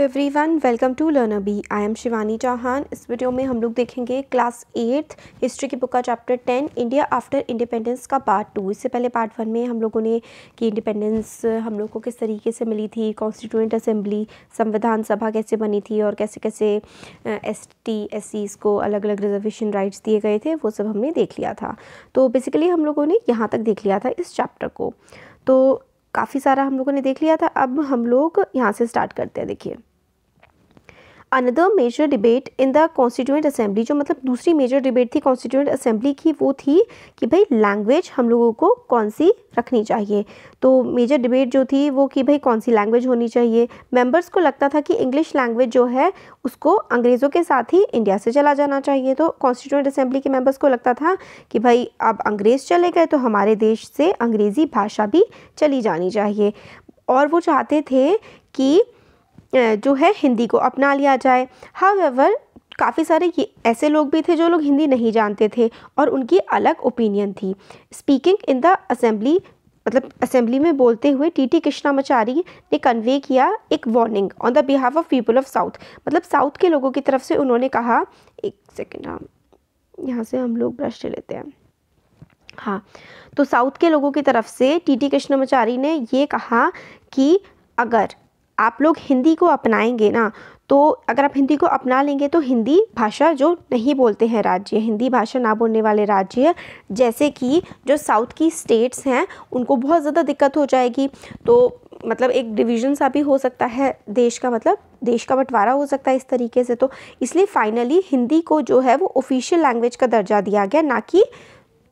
Everyone, welcome to learner B. I am Shivani Chauhan. इस video में हम लोग देखेंगे क्लास 8th हिस्ट्री की बुक का चैप्टर 10 इंडिया आफ्टर इंडिपेंडेंस का पार्ट 2। इससे पहले पार्ट 1 में हम लोगों ने कि इंडिपेंडेंस हम लोग को किस तरीके से मिली थी, कॉन्स्टिट्यूएंट असेंबली, संविधान सभा कैसे बनी थी और कैसे कैसे ST SCs को अलग अलग रिजर्वेशन राइट्स दिए गए थे, वो सब हमने देख लिया था। तो बेसिकली हम लोगों ने यहाँ तक देख लिया था इस चैप्टर को, तो काफ़ी सारा हम लोगों ने देख लिया था। अब हम लोग यहाँ से स्टार्ट करते हैं। देखिए, another major debate in the constituent assembly, जो मतलब दूसरी मेजर डिबेट थी कॉन्स्टिट्यूएंट असेंबली की, वो थी कि भाई लैंग्वेज हम लोगों को कौन सी रखनी चाहिए। तो मेजर डिबेट जो थी वो कि भाई कौन सी लैंग्वेज होनी चाहिए। मेंबर्स को लगता था कि इंग्लिश लैंग्वेज जो है उसको अंग्रेज़ों के साथ ही इंडिया से चला जाना चाहिए। तो कॉन्स्टिट्यूएंट असेंबली के मेंबर्स को लगता था कि भाई अब अंग्रेज़ चले गए तो हमारे देश से अंग्रेज़ी भाषा भी चली जानी चाहिए, और वो चाहते थे कि जो है हिंदी को अपना लिया जाए। हाउएवर काफ़ी सारे ऐसे लोग भी थे जो लोग हिंदी नहीं जानते थे और उनकी अलग ओपिनियन थी। स्पीकिंग इन द असेंबली, मतलब असेंबली में बोलते हुए टी कृष्णामाचारी ने कन्वे किया एक warning on the behalf of people of south, मतलब साउथ के लोगों की तरफ से उन्होंने कहा, एक सेकेंड, हाँ यहाँ से हम लोग ब्रश ले लेते हैं। हाँ, तो साउथ के लोगों की तरफ से टी कृष्णामाचारी ने ये कहा कि अगर आप लोग हिंदी को अपनाएंगे ना, तो अगर आप हिंदी को अपना लेंगे तो हिंदी भाषा जो नहीं बोलते हैं राज्य, हिंदी भाषा ना बोलने वाले राज्य, जैसे कि जो साउथ की स्टेट्स हैं, उनको बहुत ज़्यादा दिक्कत हो जाएगी। तो मतलब एक डिवीज़न सा भी हो सकता है देश का, मतलब देश का बंटवारा हो सकता है इस तरीके से। तो इसलिए फाइनली हिंदी को जो है वो ऑफिशियल लैंग्वेज का दर्जा दिया गया, ना कि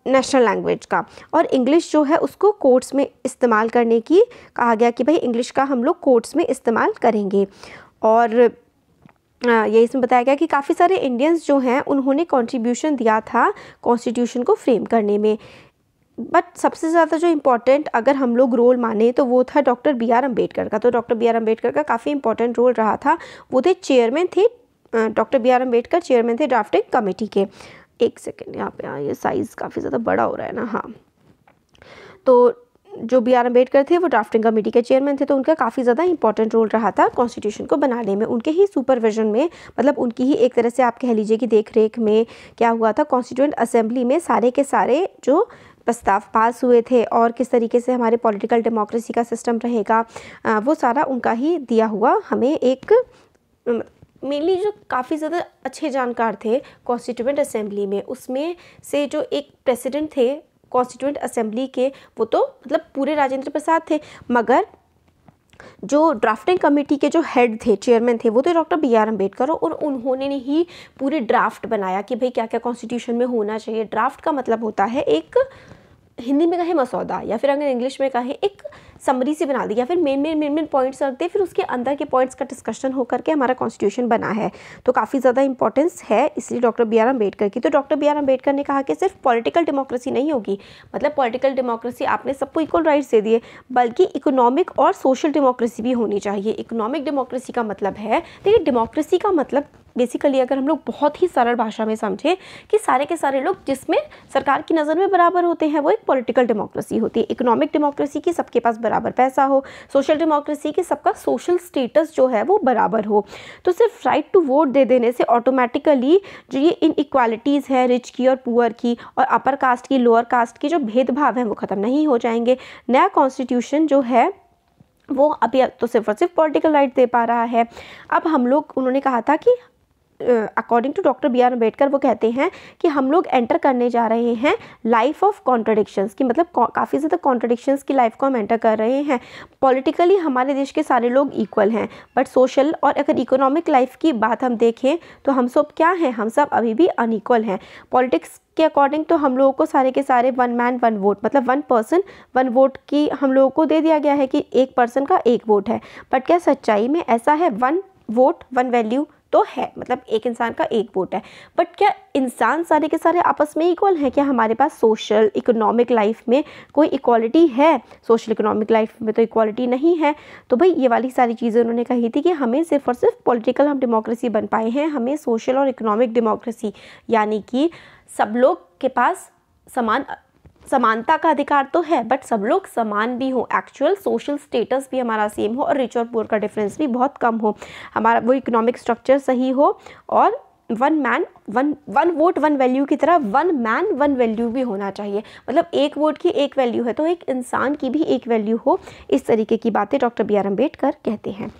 नेशनल लैंग्वेज का। और इंग्लिश जो है उसको कोर्ट्स में इस्तेमाल करने की कहा गया कि भाई इंग्लिश का हम लोग कोर्ट्स में इस्तेमाल करेंगे। और ये इसमें बताया गया कि काफ़ी सारे इंडियंस जो हैं उन्होंने कंट्रीब्यूशन दिया था कॉन्स्टिट्यूशन को फ्रेम करने में। बट सबसे ज़्यादा जो इम्पोर्टेंट अगर हम लोग रोल माने तो वो था डॉक्टर BR अम्बेडकर का। तो डॉक्टर BR अम्बेडकर का काफ़ी इंपॉर्टेंट रोल रहा था। वो थे चेयरमैन थे, डॉक्टर BR अम्बेडकर चेयरमैन थे ड्राफ्टिंग कमेटी के। एक सेकेंड, यहाँ पे ये साइज़ काफ़ी ज़्यादा बड़ा हो रहा है ना। हाँ, तो जो BR अम्बेडकर थे वो ड्राफ्टिंग कमेटी के चेयरमैन थे, तो उनका काफ़ी ज़्यादा इंपॉर्टेंट रोल रहा था कॉन्स्टिट्यूशन को बनाने में। उनके ही सुपरविजन में, मतलब उनकी ही एक तरह से आप कह लीजिए कि देख रेख में क्या हुआ था, कॉन्स्टिट्यूएंट असेंबली में सारे के सारे जो प्रस्ताव पास हुए थे और किस तरीके से हमारे पॉलिटिकल डेमोक्रेसी का सिस्टम रहेगा, वो सारा उनका ही दिया हुआ हमें एक मेनली जो काफ़ी ज़्यादा अच्छे जानकार थे कॉन्स्टिट्यूएंट असेंबली में, उसमें से जो एक प्रेसिडेंट थे कॉन्स्टिट्यूएंट असेंबली के, वो तो मतलब पूरे राजेंद्र प्रसाद थे, मगर जो ड्राफ्टिंग कमेटी के जो हेड थे, चेयरमैन थे, वो तो डॉक्टर BR अम्बेडकर, और उन्होंने ही पूरे ड्राफ्ट बनाया कि भाई क्या क्या कॉन्स्टिट्यूशन में होना चाहिए। ड्राफ्ट का मतलब होता है एक, हिंदी में कहे मसौदा, या फिर अगर इंग्लिश में कहे एक समरी से बना दी, या फिर मेन पॉइंट्स रख दे, फिर उसके अंदर के पॉइंट्स का डिस्कशन होकर के हमारा कॉन्स्टिट्यूशन बना है। तो काफ़ी ज़्यादा इंपॉर्टेंस है इसलिए डॉक्टर BR अम्बेडकर की। तो डॉक्टर BR अम्बेडकर ने कहा कि सिर्फ पॉलिटिकल डेमोक्रेसी नहीं होगी, मतलब पॉलिटिकल डेमोक्रेसी आपने सबको इक्वल राइट्स दे दिए, बल्कि इकोनॉमिक और सोशल डेमोक्रेसी भी होनी चाहिए। इकोनॉमिक डेमोक्रेसी का मतलब है, देखिए डेमोक्रेसी का मतलब बेसिकली अगर हम लोग बहुत ही सरल भाषा में समझें कि सारे के सारे लोग जिसमें सरकार की नज़र में बराबर होते हैं, वो एक पॉलिटिकल डेमोक्रेसी होती है। इकोनॉमिक डेमोक्रेसी की सबके पास बराबर पैसा हो, सोशल डेमोक्रेसी की सबका सोशल स्टेटस जो है वो बराबर हो। तो सिर्फ राइट टू वोट दे देने से ऑटोमेटिकली जो ये इनइक्वालिटीज़ है, रिच की और पुअर की और अपर कास्ट की लोअर कास्ट की जो भेदभाव है वो ख़त्म नहीं हो जाएंगे। नया कॉन्स्टिट्यूशन जो है वो अभी तो सिर्फ और सिर्फ पॉलिटिकल राइट दे पा रहा है। अब हम लोग, उन्होंने कहा था कि according to doctor BR Ambedkar, वो कहते हैं कि हम लोग एंटर करने जा रहे हैं लाइफ ऑफ कॉन्ट्रडिक्शंस की, मतलब काफ़ी ज़्यादा कॉन्ट्रडिक्शंस की लाइफ को हम एंटर कर रहे हैं। पॉलिटिकली हमारे देश के सारे लोग इक्वल हैं, बट सोशल और अगर इकोनॉमिक लाइफ की बात हम देखें तो हम सब क्या हैं, हम सब अभी भी अनइक्वल हैं। पॉलिटिक्स के अकॉर्डिंग तो हम लोगों को सारे के सारे 1 मैन 1 वोट, मतलब 1 पर्सन 1 वोट की हम लोगों को दे दिया गया है कि एक पर्सन का एक वोट है। बट क्या सच्चाई में ऐसा है? 1 वोट 1 वैल्यू तो है, मतलब एक इंसान का एक वोट है, बट क्या इंसान सारे के सारे आपस में इक्वल हैं? क्या हमारे पास सोशल इकोनॉमिक लाइफ में कोई इक्वालिटी है? सोशल इकोनॉमिक लाइफ में तो इक्वालिटी नहीं है। तो भाई ये वाली सारी चीज़ें उन्होंने कही थी कि हमें सिर्फ और सिर्फ पॉलिटिकल हम डेमोक्रेसी बन पाए हैं, हमें सोशल और इकोनॉमिक डेमोक्रेसी, यानी कि सब लोग के पास समान समानता का अधिकार तो है, बट सब लोग समान भी हो, एक्चुअल सोशल स्टेटस भी हमारा सेम हो और रिच और पुअर का डिफरेंस भी बहुत कम हो, हमारा वो इकोनॉमिक स्ट्रक्चर सही हो, और one man one vote one value की तरह वन मैन वन वैल्यू भी होना चाहिए। मतलब एक वोट की एक वैल्यू है तो एक इंसान की भी एक वैल्यू हो। इस तरीके की बातें डॉक्टर बी आर अम्बेडकर कहते हैं।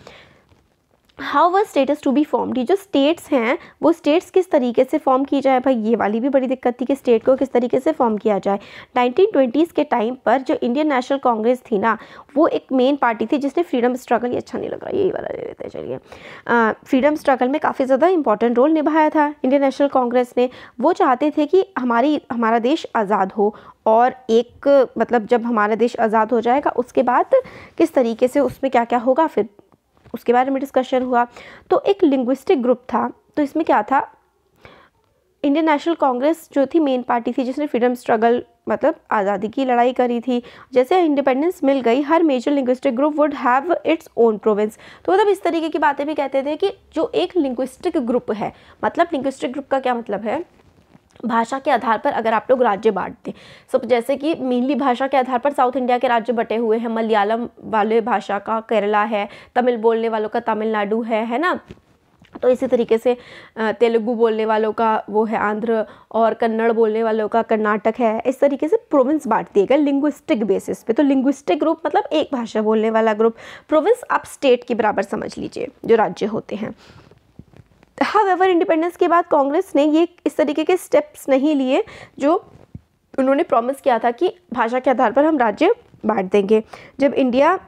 How were states to be formed, ये जो स्टेट्स हैं वो स्टेट्स किस तरीके से फॉर्म की जाए, भाई ये वाली भी बड़ी दिक्कत थी कि स्टेट को किस तरीके से फॉर्म किया जाए। 1920s के टाइम पर जो इंडियन नेशनल कांग्रेस थी ना, वो एक मेन पार्टी थी जिसने फ्रीडम स्ट्रगल, ये अच्छा नहीं लग रहा, यही वाला ले लेते हैं चलिए, फ्रीडम स्ट्रगल में काफ़ी ज़्यादा इंपॉर्टेंट रोल निभाया था इंडियन नेशनल कांग्रेस ने। वो चाहते थे कि हमारा देश आज़ाद हो, और एक मतलब जब हमारा देश आज़ाद हो जाएगा उसके बाद किस तरीके से उसमें क्या क्या होगा, फिर उसके बारे में डिस्कशन हुआ। तो एक लिंग्विस्टिक ग्रुप था, तो इसमें क्या था, इंडियन नेशनल कांग्रेस जो थी मेन पार्टी थी जिसने फ्रीडम स्ट्रगल मतलब आज़ादी की लड़ाई करी थी। जैसे इंडिपेंडेंस मिल गई, हर major linguistic group would have its own province. तो मतलब इस तरीके की बातें भी कहते थे कि जो एक लिंग्विस्टिक ग्रुप है, मतलब लिंग्विस्टिक ग्रुप का क्या मतलब है, भाषा के आधार पर अगर आप लोग राज्य बांटते, सब जैसे कि मेनली भाषा के आधार पर साउथ इंडिया के राज्य बटे हुए हैं, मलयालम वाले भाषा का केरला है, तमिल बोलने वालों का तमिलनाडु है ना, तो इसी तरीके से तेलुगु बोलने वालों का वो है आंध्र, और कन्नड़ बोलने वालों का कर्नाटक है। इस तरीके से प्रोविंस बांट दिए गए लिंग्विस्टिक बेसिस पे। तो लिंग्विस्टिक ग्रुप मतलब एक भाषा बोलने वाला ग्रुप, प्रोविंस आप स्टेट के बराबर समझ लीजिए जो राज्य होते हैं। हाउएवर इंडिपेंडेंस के बाद कांग्रेस ने ये इस तरीके के स्टेप्स नहीं लिए जो उन्होंने प्रॉमिस किया था कि भाषा के आधार पर हम राज्य बांट देंगे। जब इंडिया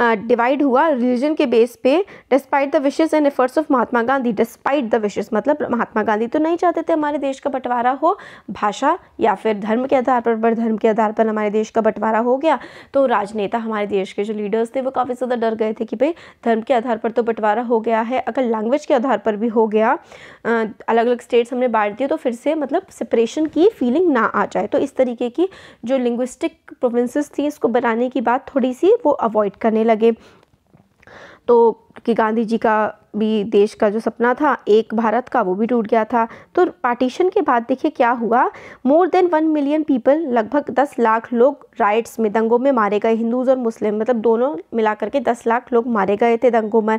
डिवाइड हुआ रिलीजन के बेस पे, despite the wishes and efforts of Mahatma Gandhi, despite the wishes मतलब महात्मा गांधी तो नहीं चाहते थे हमारे देश का बंटवारा हो भाषा या फिर धर्म के आधार पर धर्म के आधार पर हमारे देश का बंटवारा हो गया। तो राजनेता हमारे देश के जो लीडर्स थे वो काफ़ी ज़्यादा डर गए थे कि भाई धर्म के आधार पर तो बंटवारा हो गया है, अगर लैंग्वेज के आधार पर भी हो गया, अलग अलग स्टेट्स हमने बांट दिए तो फिर से मतलब सेपरेशन की फीलिंग ना आ जाए। तो इस तरीके की जो लिंग्विस्टिक प्रोविंसेस थी इसको बनाने की बात थोड़ी सी वो अवॉइड करने लगे। तो कि गांधी जी का भी देश का जो सपना था एक भारत का, वो भी टूट गया था। तो पार्टीशन के बाद देखिए क्या हुआ, मोर देन 1 मिलियन पीपल, लगभग 10 लाख लोग राइट्स में, दंगों में मारे गए, हिंदूज और मुस्लिम मतलब दोनों मिला करके 10 लाख लोग मारे गए थे दंगों में।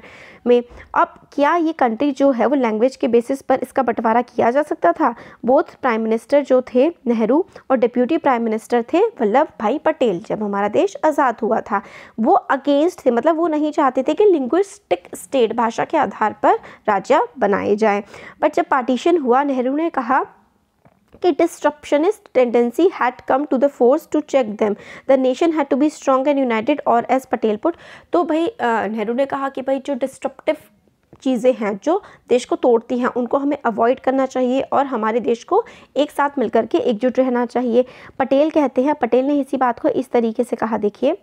अब क्या ये कंट्री जो है वो लैंग्वेज के बेसिस पर इसका बंटवारा किया जा सकता था? बोथ प्राइम मिनिस्टर जो थे नेहरू और डिप्यूटी प्राइम मिनिस्टर थे वल्लभ भाई पटेल, जब हमारा देश आज़ाद हुआ था वो अगेंस्ट थे, मतलब वो नहीं चाहते थे कि लिंग्विस्टिक स्टेट भाषा के आधार पर राज्य बनाए जाएं। बट जब पार्टीशन हुआ नेहरू ने कहा कि disruptionist tendency had come to the force to check them, the nation had to be strong and united, और एज पटेल पुट, तो भाई नेहरू ने कहा कि भाई जो डिस्ट्रप्टिव चीज़ें हैं जो देश को तोड़ती हैं उनको हमें अवॉइड करना चाहिए और हमारे देश को एक साथ मिलकर के एकजुट रहना चाहिए। पटेल कहते हैं, पटेल ने इसी बात को इस तरीके से कहा, देखिए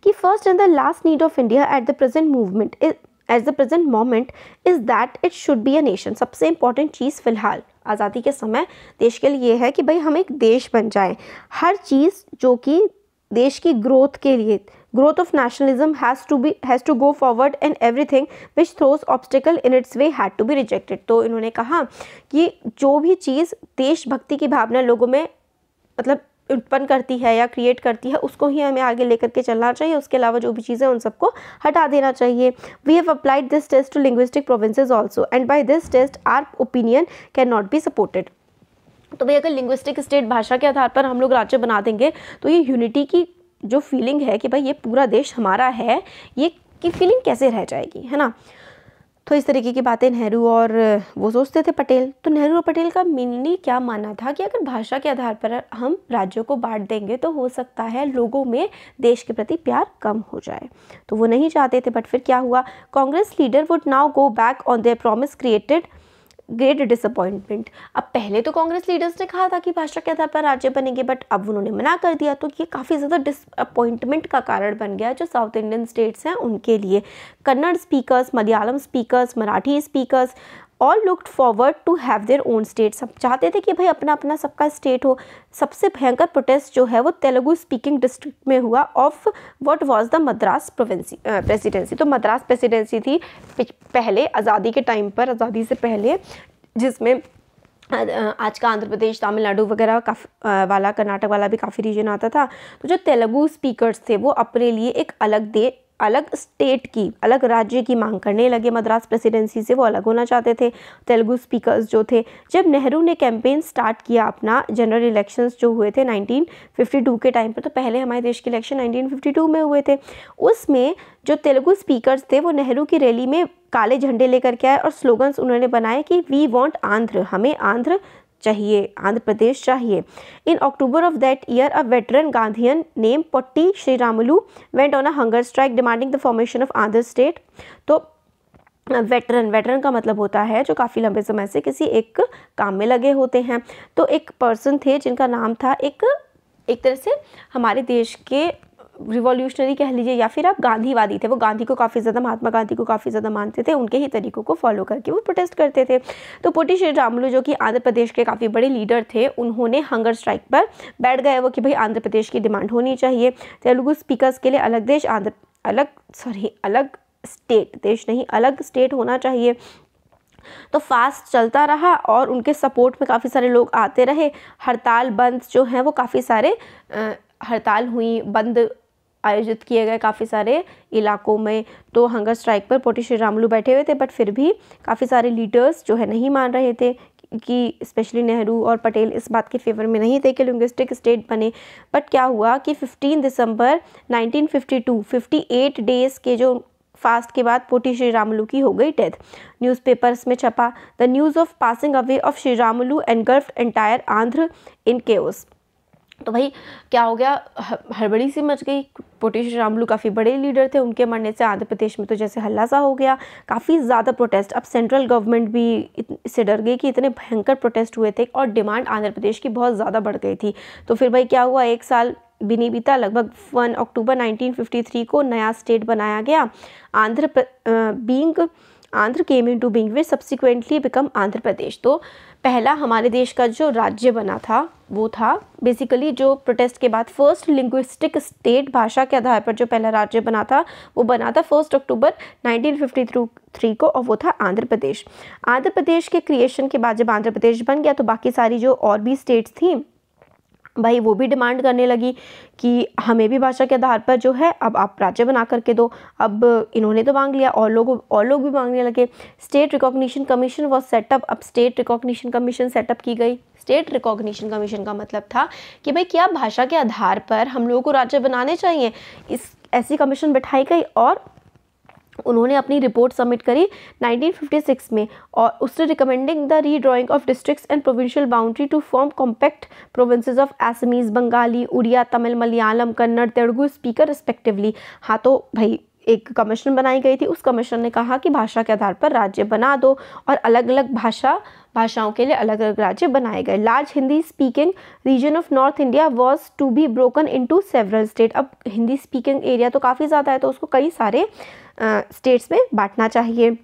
कि first and the last need of India at the present moment is that it should be a nation. सबसे इंपॉर्टेंट चीज़ फिलहाल आज़ादी के समय देश के लिए है कि भाई हम एक देश बन जाएं। हर चीज़ जो कि देश की ग्रोथ के लिए, growth of nationalism has to go forward and everything which throws obstacle in its way had to be rejected. तो इन्होंने कहा कि जो भी चीज़ देशभक्ति की भावना लोगों में मतलब उत्पन्न करती है या क्रिएट करती है उसको ही हमें आगे लेकर के चलना चाहिए, उसके अलावा जो भी चीज़ें उन सबको हटा देना चाहिए। We have applied this test to linguistic provinces also and by this test our opinion can not be supported. तो भाई अगर लिंग्विस्टिक स्टेट भाषा के आधार पर हम लोग राज्य बना देंगे तो ये यूनिटी की जो फीलिंग है कि भाई ये पूरा देश हमारा है, ये की फीलिंग कैसे रह जाएगी, है ना। तो इस तरीके की बातें नेहरू और वो सोचते थे पटेल। तो नेहरू और पटेल का मेनली क्या मानना था कि अगर भाषा के आधार पर हम राज्यों को बांट देंगे तो हो सकता है लोगों में देश के प्रति प्यार कम हो जाए, तो वो नहीं चाहते थे। बट फिर क्या हुआ, Congress leader would now go back on their promise, created great disappointment. अब पहले तो कांग्रेस लीडर्स ने कहा था कि भाषा के आधार पर राज्य बनेंगे, बट अब उन्होंने मना कर दिया, तो ये काफ़ी ज़्यादा डिसअपॉइंटमेंट का कारण बन गया जो साउथ इंडियन स्टेट्स हैं उनके लिए। Kannada speakers, Malayalam speakers, Marathi speakers all looked forward to have their own state. सब चाहते थे कि भाई अपना अपना सबका स्टेट हो। सबसे भयंकर प्रोटेस्ट जो है वो तेलुगु स्पीकिंग डिस्ट्रिक्ट में हुआ of what was the Madras presidency. तो मद्रास प्रेसिडेंसी थी पहले आज़ादी के टाइम पर, आज़ादी से पहले, जिसमें आज का आंध्र प्रदेश, तमिलनाडु वगैरह काफ़ी वाला, कर्नाटक वाला भी काफ़ी रीजन आता था। तो जो तेलुगु स्पीकर्स थे वो अपने लिए एक अलग स्टेट की, अलग राज्य की मांग करने लगे। मद्रास प्रेसिडेंसी से वो अलग होना चाहते थे तेलुगु स्पीकर्स जो थे। जब नेहरू ने कैंपेन स्टार्ट किया अपना, जनरल इलेक्शंस जो हुए थे 1952 के टाइम पर, तो पहले हमारे देश के इलेक्शन 1952 में हुए थे, उसमें जो तेलुगु स्पीकर्स थे वो नेहरू की रैली में काले झंडे लेकर के आए और स्लोगन्स उन्होंने बनाए कि वी वांट आंध्र, हमें आंध्र चाहिए, आंध्र प्रदेश चाहिए। In October of that year a veteran Gandhian name Potti Sriramulu went on a hunger strike demanding the formation of Andhra state. तो वेटरन का मतलब होता है जो काफ़ी लंबे समय से किसी एक काम में लगे होते हैं। तो एक पर्सन थे जिनका नाम था, एक तरह से हमारे देश के रिवॉल्यूशनरी कह लीजिए या फिर आप गांधीवादी थे। वो गांधी को काफ़ी ज़्यादा, महात्मा गांधी को काफ़ी ज़्यादा मानते थे, उनके ही तरीकों को फॉलो करके वो प्रोटेस्ट करते थे। तो पोटी श्रीरामुलु जो कि आंध्र प्रदेश के काफ़ी बड़े लीडर थे, उन्होंने हंगर स्ट्राइक पर बैठ गए वो कि भाई आंध्र प्रदेश की डिमांड होनी चाहिए। तेलुगु स्पीकर्स के लिए अलग देश, अलग स्टेट, देश नहीं अलग स्टेट होना चाहिए। तो फास्ट चलता रहा और उनके सपोर्ट में काफ़ी सारे लोग आते रहे। हड़ताल बंद जो हैं वो काफ़ी सारे हड़ताल हुई, बंद आयोजित किए गए काफ़ी सारे इलाकों में। तो हंगर स्ट्राइक पर पोटी श्रीरामुलु बैठे हुए थे, बट फिर भी काफ़ी सारे लीडर्स जो है नहीं मान रहे थे कि स्पेशली नेहरू और पटेल इस बात के फेवर में नहीं थे कि लिंग्विस्टिक स्टेट बने। बट क्या हुआ कि 15 दिसंबर 1952, 58 डेज़ के जो फास्ट के बाद पोटी श्रीरामुलु की हो गई डेथ। न्यूज़पेपर्स में छपा, the news of passing away of Sriramulu engulfed entire Andhra in chaos. तो भाई क्या हो गया, हड़बड़ी सी मच गई। पोटी श्रीरामुलु काफ़ी बड़े लीडर थे, उनके मरने से आंध्र प्रदेश में तो जैसे हल्ला सा हो गया, काफ़ी ज़्यादा प्रोटेस्ट। अब सेंट्रल गवर्नमेंट भी इससे डर गई कि इतने भयंकर प्रोटेस्ट हुए थे और डिमांड आंध्र प्रदेश की बहुत ज़्यादा बढ़ गई थी। तो फिर भाई क्या हुआ, एक साल भी नहीं बीता, लगभग 1 अक्टूबर 1953 को नया स्टेट बनाया गया। Andhra came into being which subsequently become Andhra Pradesh. तो पहला हमारे देश का जो राज्य बना था वो था बेसिकली, जो प्रोटेस्ट के बाद फर्स्ट लिंग्विस्टिक स्टेट, भाषा के आधार पर जो पहला राज्य बना था वो बना था 1 अक्टूबर 1953 को, और वो था आंध्र प्रदेश। आंध्र प्रदेश के क्रिएशन के बाद जब आंध्र प्रदेश बन गया तो बाकी सारी जो और भी स्टेट्स थी भाई वो भी डिमांड करने लगी कि हमें भी भाषा के आधार पर जो है अब आप राज्य बना करके दो। अब इन्होंने तो मांग लिया, और लोग भी मांगने लगे। State recognition commission was setup. अब स्टेट रिकॉग्निशन कमीशन सेटअप की गई। स्टेट रिकॉग्निशन कमीशन का मतलब था कि भाई क्या भाषा के आधार पर हम लोगों को राज्य बनाने चाहिए। ऐसी कमीशन बिठाई गई और उन्होंने अपनी रिपोर्ट सबमिट करी 1956 में, और उससे recommending the redrawing of districts and provincial boundary to form compact provinces of Assamese, Bengali, Oriya, Tamil, Malayalam, Kannada, Telugu speaker respectively. हाँ, तो भाई एक कमीशन बनाई गई थी, उस कमीशन ने कहा कि भाषा के आधार पर राज्य बना दो, और अलग अलग भाषाओं के लिए अलग अलग राज्य बनाए गए। Large Hindi speaking region of north India was to be broken into several state. अब हिंदी स्पीकिंग एरिया तो काफ़ी ज़्यादा है, तो उसको कई सारे स्टेट्स में बांटना चाहिए।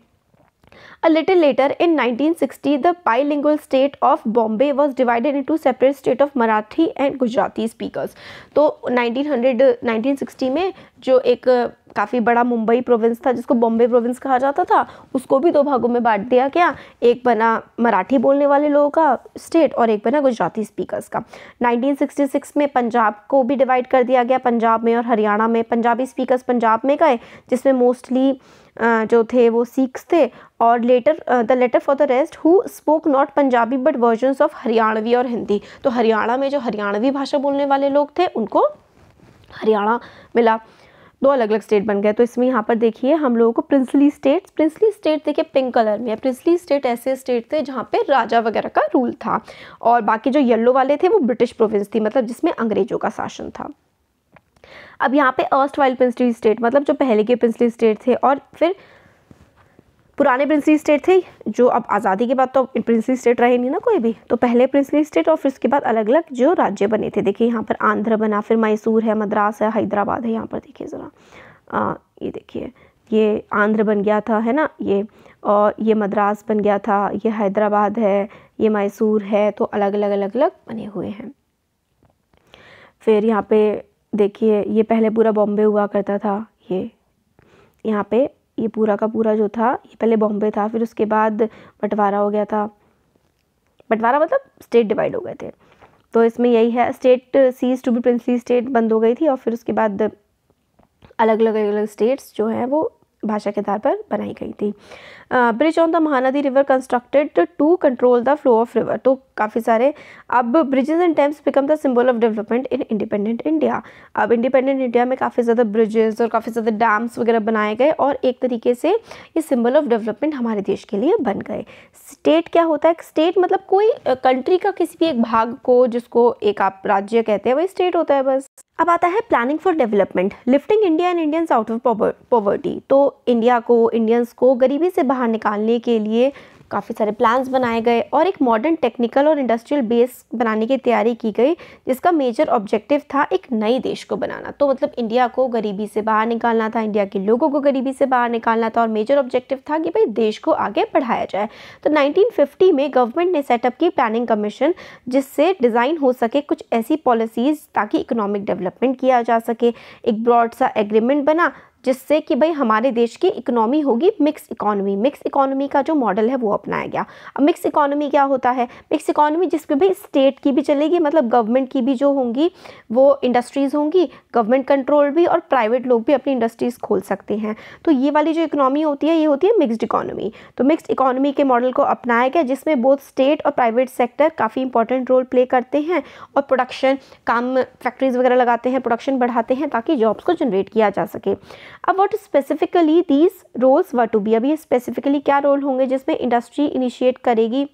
A little later in 1960, the bilingual state of Bombay was divided into separate state of Marathi and Gujarati speakers. तो 1960 में जो एक काफ़ी बड़ा मुंबई प्रोविंस था जिसको बॉम्बे प्रोविंस कहा जाता था, उसको भी 2 भागों में बांट दिया गया। एक बना मराठी बोलने वाले लोगों का स्टेट और एक बना गुजराती स्पीकर्स का। 1966 में पंजाब को भी डिवाइड कर दिया गया। पंजाब में और हरियाणा में पंजाबी स्पीकर्स पंजाब में गए, जिसमें मोस्टली जो थे वो सिख्स थे, और the latter for the rest who spoke not Punjabi but versions of Haryanvi और हिंदी। तो हरियाणा में जो हरियाणवी भाषा बोलने वाले लोग थे उनको हरियाणा मिला। 2 अलग अलग स्टेट बन गए। तो इसमें यहाँ पर देखिए हम लोगों को प्रिंसली स्टेट देखिए पिंक कलर में है। प्रिंसली स्टेट ऐसे स्टेट थे जहाँ पे राजा वगैरह का रूल था, और बाकी जो येलो वाले थे वो ब्रिटिश प्रोविंस थी, मतलब जिसमें अंग्रेजों का शासन था। अब यहाँ पे अर्स्ट वाइल प्रिंसली स्टेट मतलब जो पहले के प्रिंसली स्टेट थे, और फिर पुराने प्रिंसली स्टेट थे जो अब आज़ादी के बाद तो प्रिंसली स्टेट रहे नहीं ना कोई भी, तो पहले प्रिंसली स्टेट और फिर उसके बाद अलग अलग जो राज्य बने थे। देखिए यहाँ पर आंध्र बना, फिर मैसूर है, मद्रास है, हैदराबाद है। यहाँ पर देखिए ज़रा ये देखिए ये आंध्र बन गया था, है ना ये, और ये मद्रास बन गया था, ये हैदराबाद है, ये मैसूर है। तो अलग अलग बने हुए हैं। फिर यहाँ पे देखिए ये पहले पूरा बॉम्बे हुआ करता था। ये यहाँ पे ये पूरा का पूरा जो था ये पहले बॉम्बे था, फिर उसके बाद बंटवारा हो गया था। बंटवारा मतलब स्टेट डिवाइड हो गए थे। तो इसमें यही है, state ceased to be princely state बंद हो गई थी और फिर उसके बाद अलग अलग स्टेट्स जो हैं वो भाषा के आधार पर बनाई गई थी। Bridge on the Mahanadi river constructed to control the flow of river. तो काफ़ी सारे अब bridges and dams become the symbol of development in independent India. अब इंडिपेंडेंट इंडिया में काफ़ी ज़्यादा ब्रिजेस और काफ़ी ज़्यादा डैम्स वगैरह बनाए गए और एक तरीके से ये सिंबल ऑफ डेवलपमेंट हमारे देश के लिए बन गए। स्टेट क्या होता है? स्टेट मतलब कोई कंट्री का किसी भी एक भाग को, जिसको एक आप राज्य कहते हैं, वही स्टेट होता है बस। अब आता है planning for development, lifting India and Indians out of poverty. तो इंडिया को, इंडियंस को गरीबी से बाहर निकालने के लिए काफ़ी सारे प्लान्स बनाए गए और एक मॉडर्न टेक्निकल और इंडस्ट्रियल बेस बनाने की तैयारी की गई, जिसका मेजर ऑब्जेक्टिव था एक नई देश को बनाना। तो मतलब इंडिया को गरीबी से बाहर निकालना था, इंडिया के लोगों को गरीबी से बाहर निकालना था और मेजर ऑब्जेक्टिव था कि भाई देश को आगे बढ़ाया जाए। तो 1950 में गवर्नमेंट ने सेटअप की प्लानिंग कमीशन, जिससे डिज़ाइन हो सके कुछ ऐसी पॉलिसीज़ ताकि इकोनॉमिक डेवलपमेंट किया जा सके। एक ब्रॉड सा एग्रीमेंट बना जिससे कि भाई हमारे देश की इकोनॉमी होगी मिक्स इकोनॉमी। मिक्स इकोनॉमी का जो मॉडल है वो अपनाया गया। अब मिक्स इकोनॉमी क्या होता है? मिक्स इकोनॉमी जिसमें भाई स्टेट की भी चलेगी, मतलब गवर्नमेंट की भी जो होंगी वो इंडस्ट्रीज़ होंगी, गवर्नमेंट कंट्रोल भी, और प्राइवेट लोग भी अपनी इंडस्ट्रीज़ खोल सकते हैं। तो ये वाली जो इकोनॉमी होती है ये होती है मिक्स्ड इकोनॉमी। तो मिक्स्ड इकोनॉमी के मॉडल को अपनाया गया, जिसमें बोथ स्टेट और प्राइवेट सेक्टर काफ़ी इंपॉर्टेंट रोल प्ले करते हैं और प्रोडक्शन, काम, फैक्ट्रीज वगैरह लगाते हैं, प्रोडक्शन बढ़ाते हैं ताकि जॉब्स को जनरेट किया जा सके। अब what specifically these roles were to be, अभी स्पेसिफिकली क्या रोल होंगे जिसमें इंडस्ट्री इनिशिएट करेगी,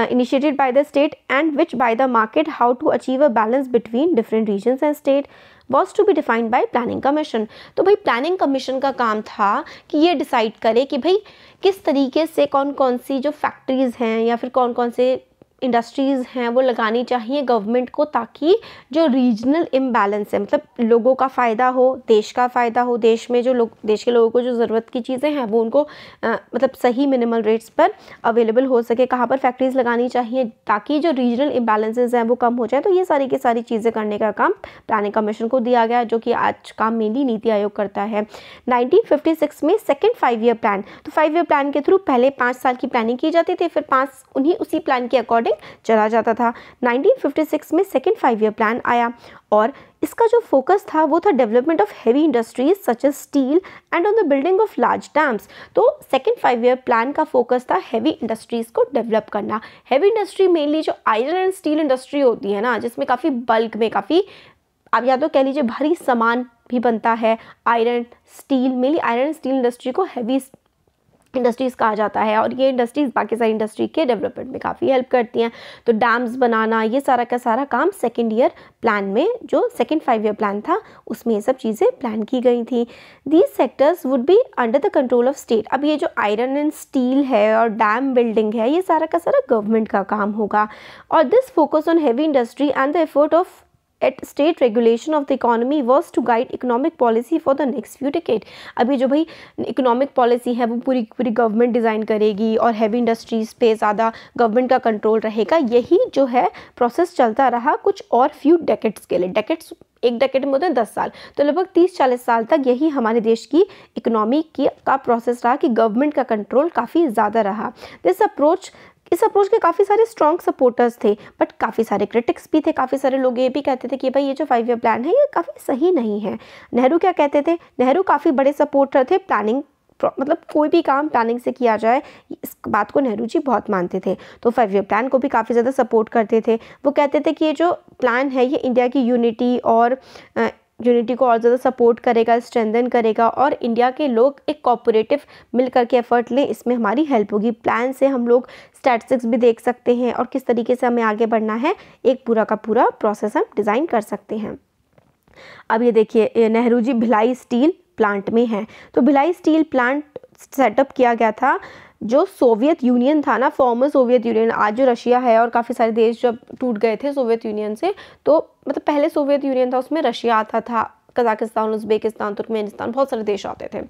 initiated by the state and which by the market, how to achieve a balance between different regions and state was to be defined by planning commission। तो भाई planning commission का काम था कि ये डिसाइड करे कि भाई किस तरीके से कौन कौन सी जो फैक्ट्रीज़ हैं या फिर कौन कौन से इंडस्ट्रीज़ हैं वो लगानी चाहिए गवर्नमेंट को, ताकि जो रीजनल इम्बैलेंस है, मतलब लोगों का फ़ायदा हो, देश का फ़ायदा हो, देश में जो लोग, देश के लोगों को जो ज़रूरत की चीज़ें हैं वो उनको मतलब सही मिनिमल रेट्स पर अवेलेबल हो सके, कहाँ पर फैक्ट्रीज़ लगानी चाहिए ताकि जो रीजनल इम्बैलेंसेस हैं वो कम हो जाए। तो ये सारी की सारी चीज़ें करने का काम प्लानिंग कमीशन को दिया गया, जो कि आज काम मेनली नीति आयोग करता है। 1956 में सेकेंड 5 ईयर प्लान, तो 5 ईयर प्लान के थ्रू पहले 5 साल की प्लानिंग की जाती थी, फिर 5 उसी प्लान के अकॉर्डिंग चला जाता था। 1956 में सेकेंड 5 ईयर प्लान आया और इसका जो फोकस था वो था development of heavy industries such as steel and on the building of large dams. तो सेकेंड 5 ईयर प्लान का फोकस था हैवी इंडस्ट्रीज को डेवलप करना। हैवी इंडस्ट्री मेनली जो आयरन एंड स्टील इंडस्ट्री होती है ना, जिसमें काफ़ी बल्क में, काफ़ी आप या तो कह लीजिए भारी सामान भी बनता है। Iron steel, mainly iron steel industry को हैवी इंडस्ट्रीज़ कहा जाता है और ये इंडस्ट्रीज़ बाकी सारी इंडस्ट्री के डेवलपमेंट में काफ़ी हेल्प करती हैं। तो डैम्स बनाना, ये सारा का सारा काम सेकेंड ईयर प्लान में, जो सेकेंड 5 ईयर प्लान था उसमें ये सब चीज़ें प्लान की गई थी। These sectors would be under the control of state. अब ये जो आयरन एंड स्टील है और डैम बिल्डिंग है, ये सारा का सारा गवर्नमेंट का काम होगा। और this focus on heavy industry and the effort of at state regulation of the economy was to guide economic policy for the next few decade। अभी जो भाई इकोनॉमिक पॉलिसी है वो पूरी पूरी गवर्नमेंट डिज़ाइन करेगी और हैवी इंडस्ट्रीज़ पे ज़्यादा गवर्नमेंट का कंट्रोल रहेगा। यही जो है प्रोसेस चलता रहा कुछ और फ्यू डेकेड्स के लिए। डेकेड्स, एक डेकेड में होते हैं 10 साल, तो लगभग 30-40 साल तक यही हमारे देश की इकोनॉमी का प्रोसेस रहा कि गवर्नमेंट का कंट्रोल काफ़ी ज़्यादा रहा। इस अप्रोच के काफ़ी सारे स्ट्रॉन्ग सपोर्टर्स थे, बट काफ़ी सारे क्रिटिक्स भी थे। काफ़ी सारे लोग ये भी कहते थे कि भाई ये जो 5 ईयर प्लान है ये काफ़ी सही नहीं है। नेहरू क्या कहते थे? नेहरू काफ़ी बड़े सपोर्टर थे प्लानिंग, मतलब कोई भी काम प्लानिंग से किया जाए, इस बात को नेहरू जी बहुत मानते थे। तो 5 ईयर प्लान को भी काफ़ी ज़्यादा सपोर्ट करते थे। वो कहते थे कि ये जो प्लान है ये इंडिया की यूनिटी को और ज़्यादा सपोर्ट करेगा, स्ट्रेंथन करेगा और इंडिया के लोग एक कोऑपरेटिव मिल करके एफर्ट लें, इसमें हमारी हेल्प होगी। प्लान से हम लोग स्टैटिस्टिक्स भी देख सकते हैं और किस तरीके से हमें आगे बढ़ना है, एक पूरा का पूरा प्रोसेस हम डिज़ाइन कर सकते हैं। अब ये देखिए, नेहरू जी भिलाई स्टील प्लांट में हैं। तो भिलाई स्टील प्लांट सेटअप किया गया था जो सोवियत यूनियन था ना, फॉर्मर सोवियत यूनियन, आज जो रशिया है और काफ़ी सारे देश जब टूट गए थे सोवियत यूनियन से, तो मतलब पहले सोवियत यूनियन था, उसमें रशिया आता था, कजाकिस्तान, उज़्बेकिस्तान, तुर्कमेनिस्तान, बहुत सारे देश आते थे,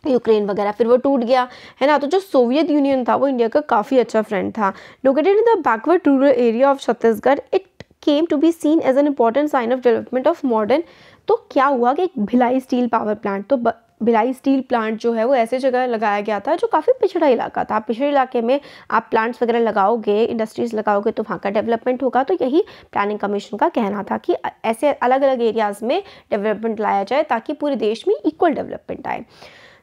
यूक्रेन वगैरह, फिर वो टूट गया है ना। तो जो सोवियत यूनियन था वो इंडिया का काफ़ी अच्छा फ्रेंड था। Located in the backward rural area of Chhattisgarh, it came to be seen as an important sign of development of modern. तो क्या हुआ कि एक भिलाई स्टील पावर प्लांट, तो भिलाई स्टील प्लांट जो है वो ऐसे जगह लगाया गया था जो काफ़ी पिछड़ा इलाका था। पिछड़े इलाके में आप प्लांट्स वगैरह लगाओगे, इंडस्ट्रीज़ लगाओगे तो वहाँ का डेवलपमेंट होगा। तो यही प्लानिंग कमीशन का कहना था कि ऐसे अलग अलग एरियाज़ में डेवलपमेंट लाया जाए ताकि पूरे देश में इक्वल डेवलपमेंट आए।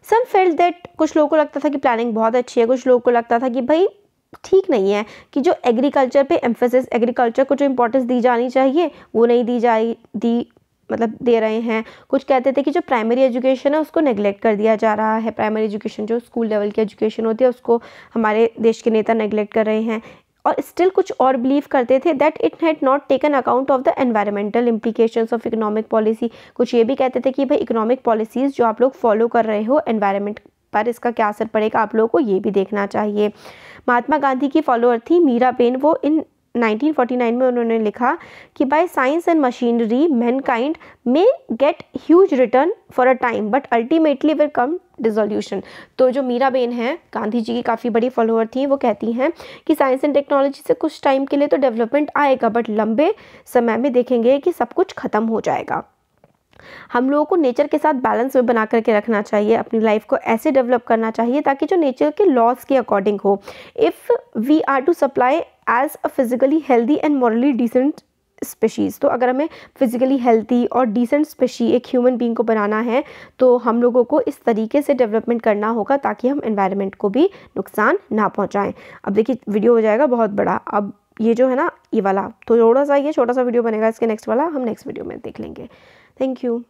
सम फेल्ट दैट, कुछ लोगों को लगता था कि प्लानिंग बहुत अच्छी है, कुछ लोगों को लगता था कि भाई ठीक नहीं है, कि जो एग्रीकल्चर पे एम्फेसिस, एग्रीकल्चर को जो इंपॉर्टेंस दी जानी चाहिए वो नहीं दे रहे हैं। कुछ कहते थे कि जो प्राइमरी एजुकेशन है उसको नेगलेक्ट कर दिया जा रहा है। प्राइमरी एजुकेशन जो स्कूल लेवल की एजुकेशन होती है उसको हमारे देश के नेता नेगलेक्ट कर रहे हैं। और स्टिल कुछ और बिलीव करते थे that it had not taken account of the environmental implications of economic policy. कुछ ये भी कहते थे कि भाई इकोनॉमिक पॉलिसीज़ जो आप लोग फॉलो कर रहे हो, एनवायरनमेंट पर इसका क्या असर पड़ेगा आप लोगों को ये भी देखना चाहिए। महात्मा गांधी की फॉलोअर थी मीराबेन। वो इन 1949 में उन्होंने लिखा कि by science and machinery Mankind may gate huge return for a time but ultimately will come dissolution. तो जो मीराबेन है, गांधी जी की काफ़ी बड़ी फॉलोअर थी, वो कहती हैं कि साइंस एंड टेक्नोलॉजी से कुछ टाइम के लिए तो डेवलपमेंट आएगा बट लंबे समय में देखेंगे कि सब कुछ ख़त्म हो जाएगा। हम लोगों को नेचर के साथ बैलेंस में बना करके रखना चाहिए, अपनी लाइफ को ऐसे डेवलप करना चाहिए ताकि जो नेचर के लॉज के अकॉर्डिंग हो। If we are to supply as a physically healthy and morally decent species, तो अगर हमें फिजिकली हेल्थी और डिसेंट स्पेशी एक ह्यूमन बीइंग को बनाना है तो हम लोगों को इस तरीके से डेवलपमेंट करना होगा ताकि हम एनवायरनमेंट को भी नुकसान ना पहुंचाएं। अब देखिए वीडियो हो जाएगा बहुत बड़ा, अब ये जो है ना ये वाला तो थोड़ा सा, ये छोटा सा वीडियो बनेगा, इसके नेक्स्ट वाला हम नेक्स्ट वीडियो में देख लेंगे। Thank you.